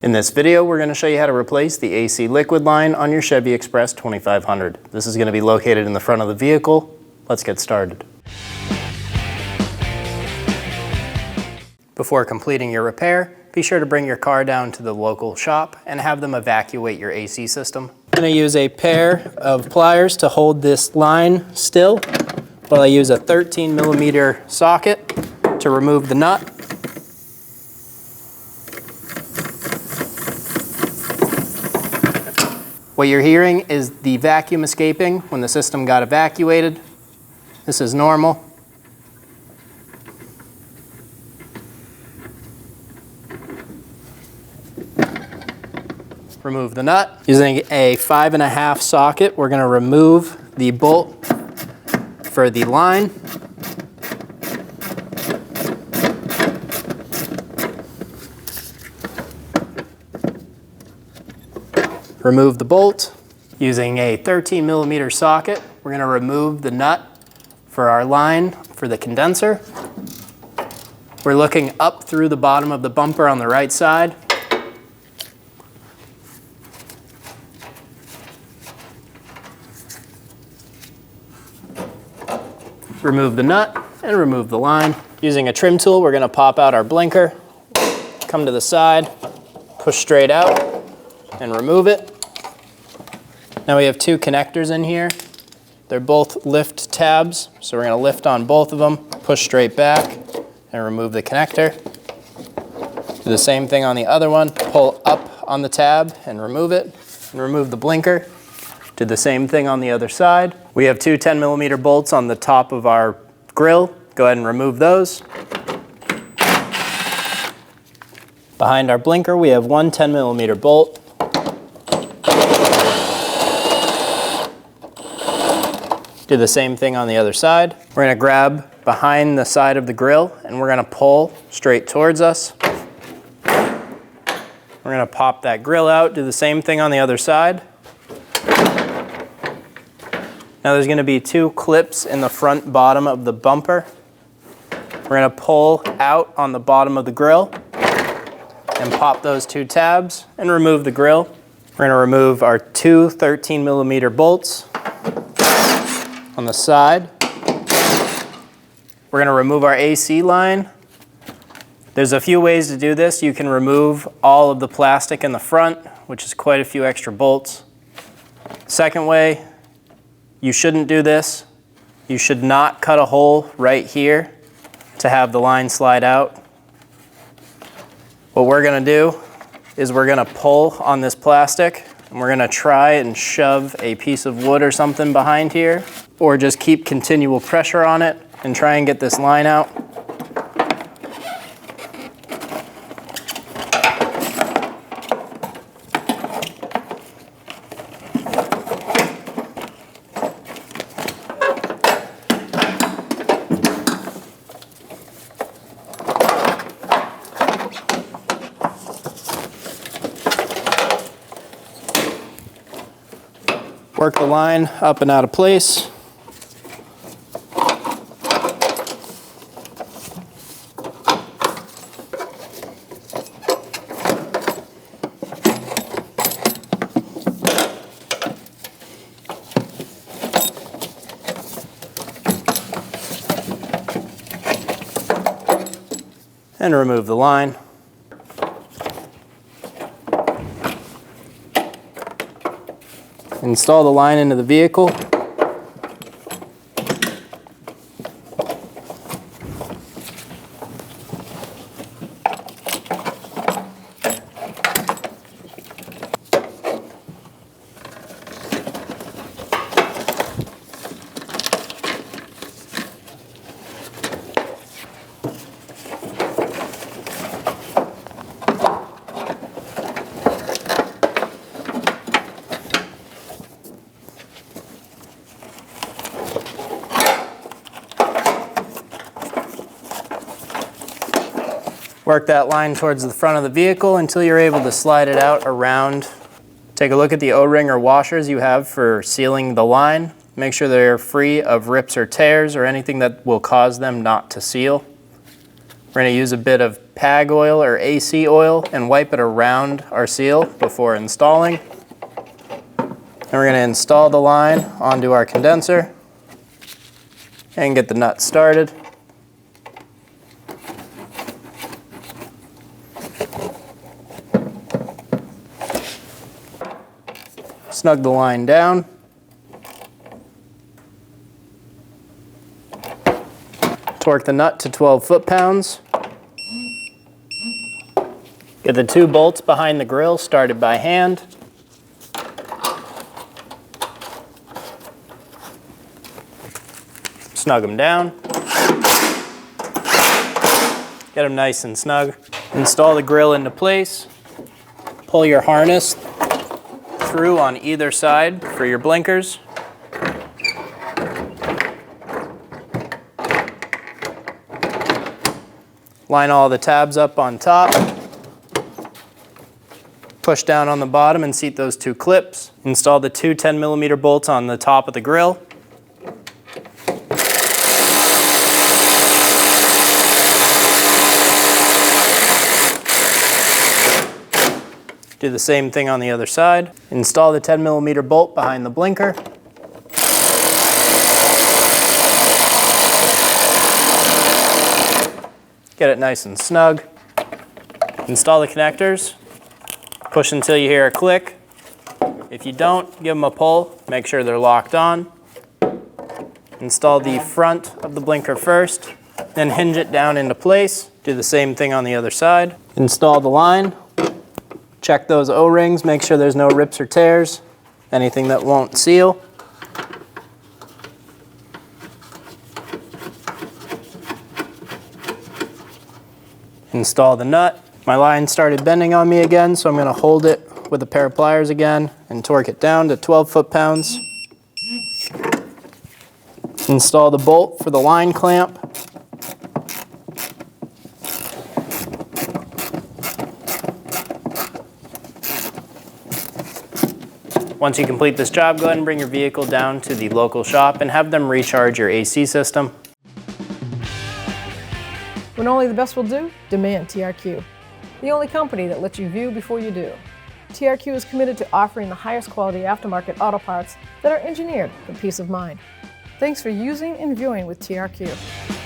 In this video, we're going to show you how to replace the AC liquid line on your Chevy Express 2500. This is going to be located in the front of the vehicle. Let's get started. Before completing your repair, be sure to bring your car down to the local shop and have them evacuate your AC system. I'm going to use a pair of pliers to hold this line still, while I use a 13mm socket to remove the nut. What you're hearing is the vacuum escaping when the system got evacuated. This is normal. Remove the nut. Using a 5.5 socket, we're going to remove the bolt for the line. Remove the bolt. Using a 13mm socket, we're going to remove the nut for our line for the condenser. We're looking up through the bottom of the bumper on the right side. Remove the nut and remove the line. Using a trim tool, we're going to pop out our blinker, come to the side, push straight out, and remove it. Now we have two connectors in here. They're both lift tabs, so we're going to lift on both of them, push straight back, and remove the connector. Do the same thing on the other one, pull up on the tab and remove it, and remove the blinker. Do the same thing on the other side. We have two 10mm bolts on the top of our grill. Go ahead and remove those. Behind our blinker, we have one 10mm bolt. Do the same thing on the other side. We're going to grab behind the side of the grill and we're going to pull straight towards us. We're going to pop that grill out, do the same thing on the other side. Now there's going to be two clips in the front bottom of the bumper. We're going to pull out on the bottom of the grill and pop those two tabs and remove the grill. We're going to remove our two 13mm bolts on the side. We're going to remove our AC line. There's a few ways to do this. You can remove all of the plastic in the front, which is quite a few extra bolts. Second way, you shouldn't do this. You should not cut a hole right here to have the line slide out. What we're going to do is we're going to pull on this plastic and we're going to try and shove a piece of wood or something behind here, or just keep continual pressure on it and try and get this line out. Work the line up and out of place. And remove the line. Install the line into the vehicle. Work that line towards the front of the vehicle until you're able to slide it out around. Take a look at the O-ring or washers you have for sealing the line. Make sure they're free of rips or tears or anything that will cause them not to seal. We're going to use a bit of PAG oil or AC oil and wipe it around our seal before installing. And we're going to install the line onto our condenser and get the nut started. Snug the line down. Torque the nut to 12 foot-pounds. Get the 2 bolts behind the grill started by hand. Snug them down. Get them nice and snug. Install the grill into place. Pull your harness through on either side for your blinkers. Line all the tabs up on top. Push down on the bottom and seat those 2 clips. Install the 2 10mm bolts on the top of the grill. Do the same thing on the other side. Install the 10mm bolt behind the blinker. Get it nice and snug. Install the connectors. Push until you hear a click. If you don't, give them a pull. Make sure they're locked on. Install the front of the blinker first, then hinge it down into place. Do the same thing on the other side. Install the line. Check those O-rings, make sure there's no rips or tears, anything that won't seal. Install the nut. My line started bending on me again, so I'm going to hold it with a pair of pliers again and torque it down to 12 foot-pounds. Install the bolt for the line clamp. Once you complete this job, go ahead and bring your vehicle down to the local shop and have them recharge your AC system. When only the best will do, demand TRQ. The only company that lets you view before you do. TRQ is committed to offering the highest quality aftermarket auto parts that are engineered for peace of mind. Thanks for using and viewing with TRQ.